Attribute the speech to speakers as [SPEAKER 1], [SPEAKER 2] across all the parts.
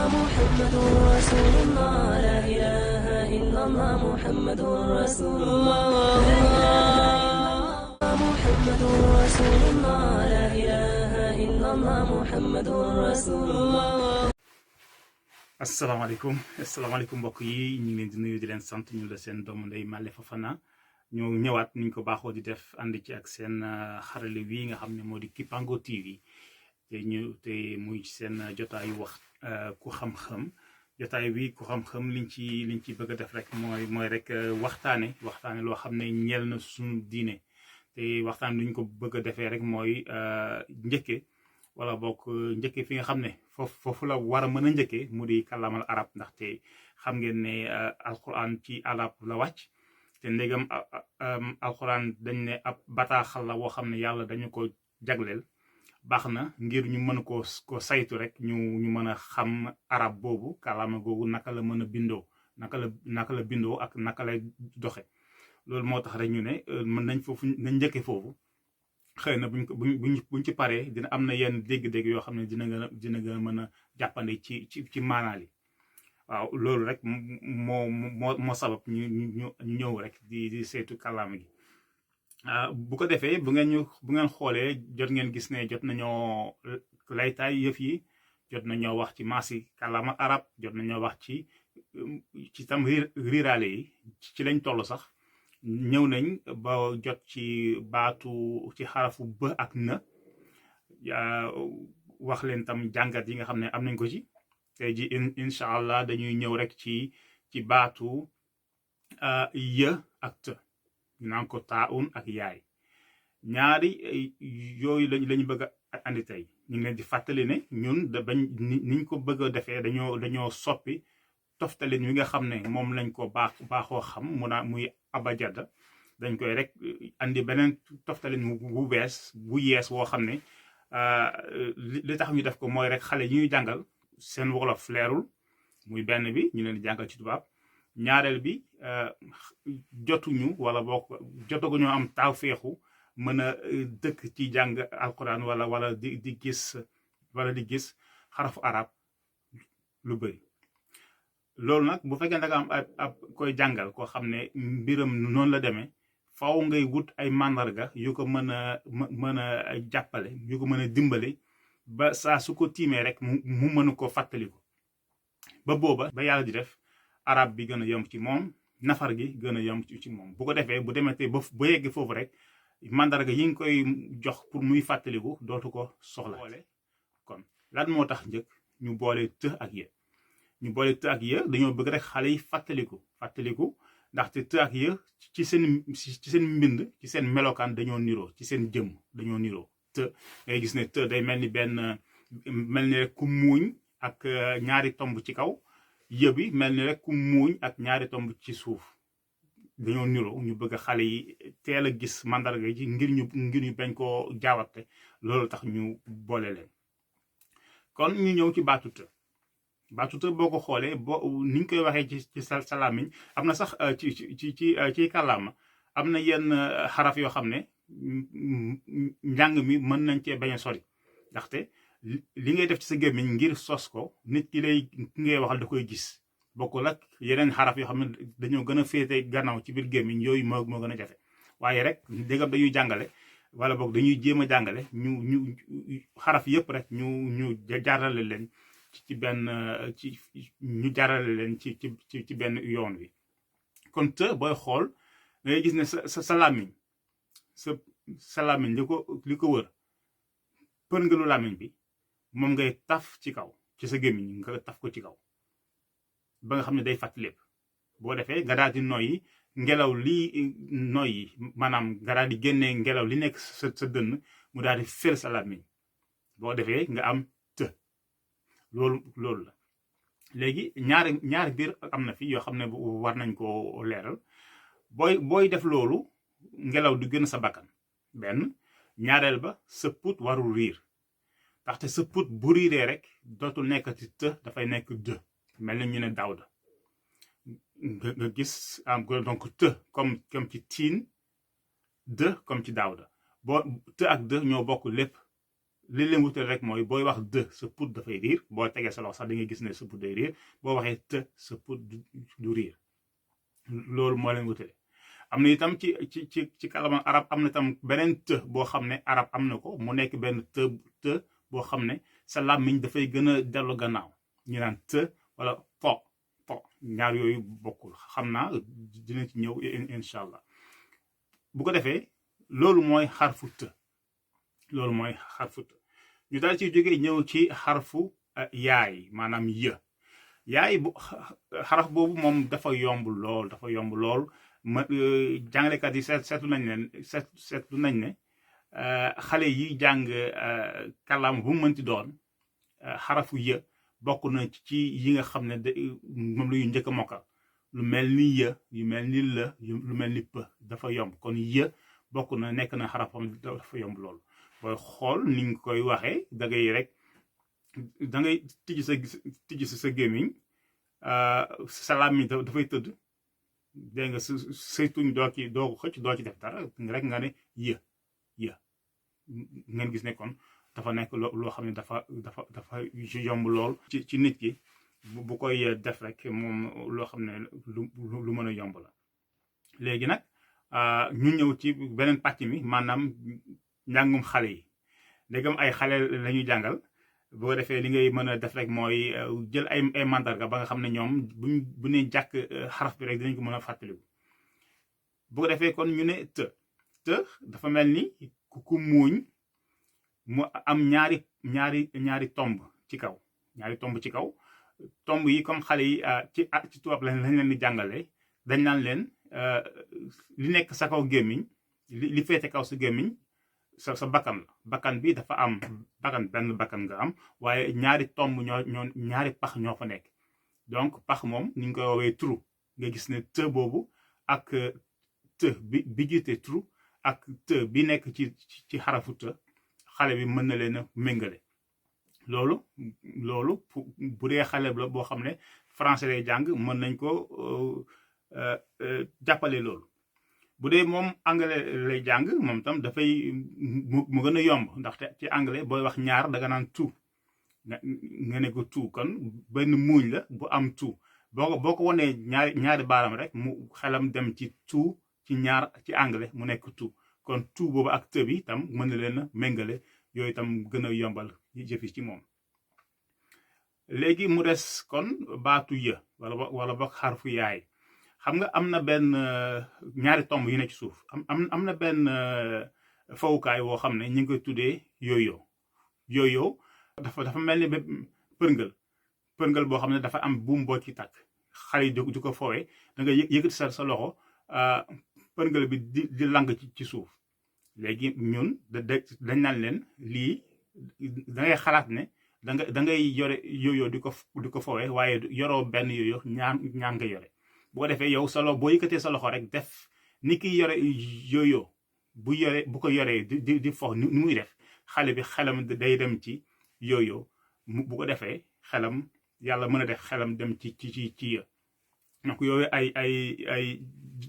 [SPEAKER 1] محمد رسول الله لا إله إلا الله محمد رسول الله لا إله إلا الله محمد رسول الله لا إله إلا الله محمد رسول الله.
[SPEAKER 2] asalaamaaleykum mbokk yi ñu ngi leen di nuyu di leen sant ñu la seen doomu ndey Male Fofana ñoo ñëwaat niñ ko baaxoo di def ànd ci ak seen xarale wi nga xam ne moo di Kipango TV te muy seen jotaayu wax ku xam-xam jotaay wi ku xam-xam liñ ci bëgg a def rek mooy rek waxtaane loo xam ne ñeel na suñu diine te waxtaan li ñu ko bëgg a defee rek mooy njëkke wala bokk njëkke fi nga xam ne foofu la war a mën a njëkkee mu di kàllaamal arab ndaxte xam ngeen ne alquran ci arab la wàcc te ndegam alquran dañ ne ab bataaxal la woo xam ne yàlla dañu ko jagleel baax na ngir ñu mën ko saytu rek ñu mën a xam arab boobu kàllaama googu naka la mën a bindoo naka la bindoo ak naka lay doxe loolu moo tax rek ñu ne mën nañ njëkke foofu xëy na buñ ci paree dina am na yenn dégg-dégg yoo xam ne dina gën a mën a jàppande ci maanaal yi waaw loolu rek moo sabab ñu ñëw rek di saytu kàllaama gi bu ko defee bu ngeen xoolee jot ngeen gis ne jot nañoo laytaay yëf yi jot nañoo wax ci maasi kàllaama arab jot nañoo wax ci tam riiraale yi ci lañ toll sax ñëw nañ ba jot ci baatu ci xarafu b ak na wax leen tam jàngat yi nga xam ne am nañ ko ci tey ji incha allah dañuy ñëw rek ci baatu yë ak të ñu naan ko taaun ak yaay ñaari yooyu lañu bëgg a andi tey ñu ngi leen di fàttali ne ñun niñ ko bëgg a defee dañoo soppi toftalin wi nga xam ne moom lañ ko baaxoo xam muy abajada dañ koy rek andi beneen toftalin bu bees bu yees woo xam ne li tax ñu def ko mooy rek xale yi ñuy jàngal seen wolof leerul muy benn bi ñu leen di jàngal ci tubaab ñaareel bi jotuñu wala jotaguñu am taaw feexu mën a dëkk ci jàng alquran wala di gis xarafu arab lu bëri loolu nag bu fekkee da nga am ab koy jàngal koo xam ne mbiram noonu la demee faaw ngay wut ay màndarga yu ko mën a jàppale yu ko mën a dimbale ba saa su ko tiimee rek mu mën ko fàttaliku ba booba ba yàlla di def arab bi gën a yomb ci moom nafar gi gën a yomb ci moom bu ko defee bu demetee ba yegg foofu rek màndarga yi nga koy jox pour muy fàttaliku dootu ko soxla kon lan moo tax njëkk ñu boole të ak yë dañoo bëgg rek xale yi fàttaliku ndaxte të ak yë ci seen mbind ci seen melokaan dañoo niroo ci seen jëm dañoo niroo të ngay gis ne të day mel ni rek ku muuñ ak ñaari tomb ci kaw yë bi mel ni rek ku muuñ ak ñaari tomb ci suuf dañoo niroo ñu bëgg xale yi teel a gis mandarga yi ngir ñu bañ koo jaawate loolu tax ñu boole leen kon ñu ñëw ci baatu të boo ko xoolee niñ koy waxee ci sa làmmiñ am na sax ci kàllaama am na yenn xaraf yoo xam ne njàng mi mën nañ cee bañ a sori ndaxte li ngay def ci sa gémmiñ ngir sos ko nit ki ngay waxal da koy gis bokkul ak yeneen xaraf yoo xam ne dañoo gën a féete gannaaw ci biir gémmiñ yooyu moo gën a jafe waaye rek dégam dañuy jàngale wala boog dañuy jéem a jàngale ñu xaraf yëpp rek ñu jaarale leen ci benn yoon wi kon të booy xool ngay gis ne sa làmmiñ sa làmmiñ li ko wër përngelu làmmiñ bi moom ngay taf ci kaw ci sa gémmiñ nga taf ko ci kaw ba nga xam ne day fàtt lépp boo defee nga daal di noyyi ngelaw lii noyyi maanaam nga daal di génnee ngelaw li nekk sa dënn mu daal di fël sa làmmiñ boo defee nga am të loolu la léegi ñaari biir am na fi yoo xam ne war nañ ko leeral booy def loolu ngelaw du gën sa bakkan benn ñaareel ba sa put warul riir ndaxte sa put bu riiree rek dootul nekkati të dafay nekk dë mel na ñu ne Daawda nga gis donc të comme ci tiin dë comme ci Daawda boo të ak dë ñoo bokk lépp li leen wutale rek mooy booy wax de sa put dafay riir boo tegee sa loxo sax da ngay gis ne sa put day riir boo waxee te sa put du riir loolu moo leen wutale am na itam ci kalama arab am na itam beneen të boo xam ne arab am na ko mu nekk benn të boo xam ne sa làmmiñ dafay gën a dellu gannaaw ñu naan të wala po ñaar yooyu bokkul xam naa dinañ ci ñëw incha allah bu ko defee loolu mooy xarfu të loolu mooy xarfu të ñu daal ci jógee ñëw ci xarfu yaay maanaam yë yaay bu xaraf boobu moom dafa yomb lool ma jàngalekat yi seetlu nañ ne xale yi jàng kàllaama bu mu mënti doon xarafu yë bokk na ci yi nga xam ne moom la ñu njëkk a mokkal lu mel ni yë yu mel ni la lu mel ni pë dafa yomb kon yë bokk na nekk na xarafam dafa yomb lool booy xool ni nga koy waxee da ngay tijji sa gémmiñ sa làmmiñ dafay tëdd dégg nga say tuñ doo ko xëcc doo ci def dara rek nga ne yë ngeen gis ne kon dafa nekk loo xam ne dafa yomb lool ci nit ki bu koy def rek moom loo xam ne lu mën a yomb la léegi nag ñu ñëw ci beneen pàcc mi maanaam njàngum xale yi ndegam ay xale lañuy jàngal bu ko defee li ngay mën a def rek mooy jël ay mandarga ba nga xam ne ñoom bu ne jàkk xaraf bi rek dinañ ko mën a fàttaliku bu ko defee kon ñu ne të dafa mel ni ku muuñ mu am ñaari tomb ci kaw tomb yi comme xale yi ci tubaab lañ leen di jàngale dañ naan leen li nekk sa kaw gémmiñ li féete kaw sa gémmiñ sa bakkan la bakkan bi dafa am benn bakkan nga am waaye ñaari tomb ñaari pax ñoo fa nekk donc pax moom ni ñu koy woowee trou nga gis ne të boobu ak të bi jiite trou ak të bi nekk ci xarafu të xale bi mën na leen a méngale loolu bu dee xale la boo xam ne français lay jàng mën nañ ko jàppale loolu bu dee moom anglais lay jàng moom tam dafay mu gën a yomb ndaxte ci anglais booy wax ñaar danga naan tout nga ne ko tout kon benn muuñ la bu am tout boo ko wanee ñaari baaram rek mu xelam dem ci tout ci anglais mu nekk tout kon tout boobu ak të bi tam mën na leen a méngale yooyu tam gën a yombal jëfi ci moom léegi mu des kon baatu yë wala bokk xarfu yaay xam nga am na benn ñaari tomb yu ne ci suuf am na benn fawukaay woo xam ne ñu ngi koy tuddee yooyo dafa mel ni përngël boo xam ne dafa am buum boo ci takk xale yi di ko foowee da nga yëkkati sa loxo përngël bi di lang ci suuf léegi ñun dañ naan leen lii da ngay xalaat ne da ngay yore yooyo di ko foowee waaye yoroo benn yooyo ñaar nga yore bu ko defee yow solo boo yëkkatee sa loxo rek def ni ki yore yooyo bu ko yoree di fox ni muy def xale bi xelam day dem ci yooyo bu ko defee xelam yàlla mën a def xelam dem ci yë donc yooyu ay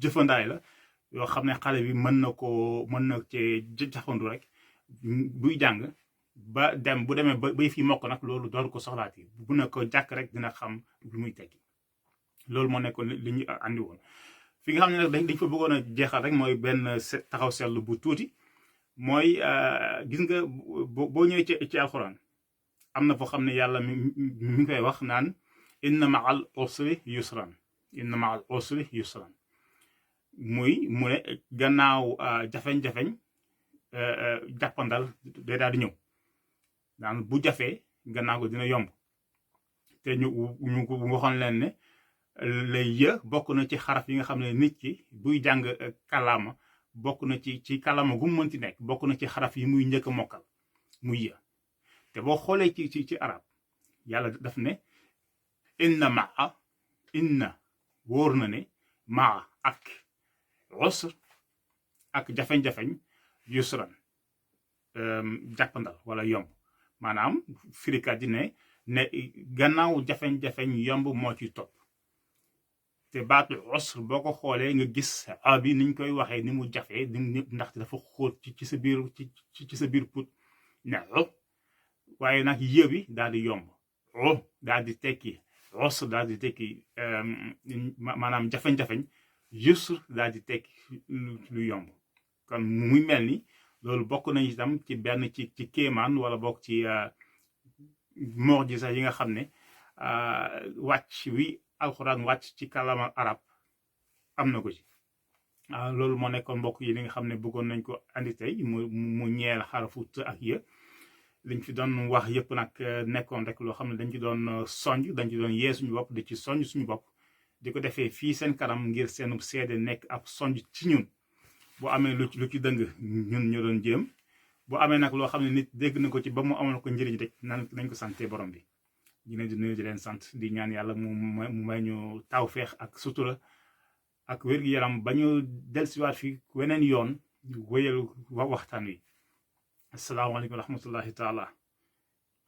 [SPEAKER 2] jëfandaay la yoo xam ne xale bi mën na cee jafandu rek buy jàng ba bu demee ba fi mokk nag loolu door ko soxlaati bu ne ko jàkk rek dina xam lu muy tekki loolu moo nekkoon li ñu andi woon fi nga xam ne nag dañ fa bëggoon a jeexal rek mooy benn taxaw seetlu bu tuuti mooy gis nga boo ñëwee ci alxuraan am na foo xam ne yàlla mi ngi koy wax naan inna ma'al usri yusran mu ne gannaaw jafeñ-jafeñ jàppandal day daal di ñëw daan bu jafee gannaaw ko dina yomb te ñu waxoon leen ne lay yë bokk na ci xaraf yi nga xam ne nit ki buy jàng kàllaama bokk na ci kàllaama gu mu mënti nekk bokk na ci xaraf yi muy njëkk a mokkal muy yë te boo xoolee ci arab yàlla daf ne inna wóor na ne maa ak usr ak jafeñ-jafeñ yusran jàppandal wala yomb maanaam firikat yi ne gannaaw jafeñ-jafeñ yomb moo ci topp te baatu usr boo ko xoolee nga gis bi niñ koy waxee ni mu jafee ndaxte dafa xóot ci sa biir put ne waaye nag yë bi daal di yomb daal di tekki os daal di tekki maanaam jafeñ-jafeñ yusr daal di tekki lu yomb kon muy mel ni loolu bokk nañ itam ci benn ci kéemaan wala bokk ci mu'jiza yi nga xam ne wàcc wi alxuraan wàcc ci kàllaama arab am na ko ci loolu moo nekkoon mbokk yi li nga xam ne bëggoon nañ ko andi tey mu ñeel xarafu t ak yë liñ fi doon wax yëpp nag nekkoon rek loo xam ne dañ ci doon sonj dañ ci doon yee suñu bopp di ci sonj suñu bopp di ko defee fii seen kanam ngir seen seede nekk ab sonj ci ñun bu amee lu ci dëng ñun ñu doon jéem bu amee nag loo xam ne nit dégg na ko ci ba mu amal ko njëriñ rek nañ ko sante borom bi dina di nuyu di leen sant di ñaan yàlla mu may ñu tawfeex ak sutura ak wér-gu-yaram ba ñu dellusiwaat fi weneen yoon wéyal waxtaan wi asalaamaaleykum wa rahmatullahi taala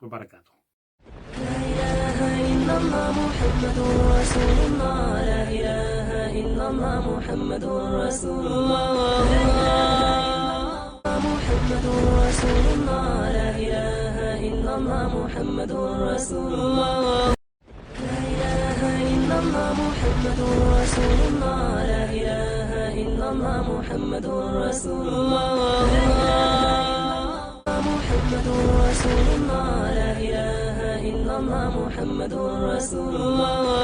[SPEAKER 2] wa barakaatu.
[SPEAKER 1] لا إله إلا الله محمد رسول الله لا إله إلا الله محمد رسول الله لا إله محمد رسول الله لا إله إلا الله محمد رسول الله لا إله إلا الله محمد رسول الله لا إله إلا الله محمد رسول الله لا إله محمد رسول الله لا إله إلا الله محمد رسول الله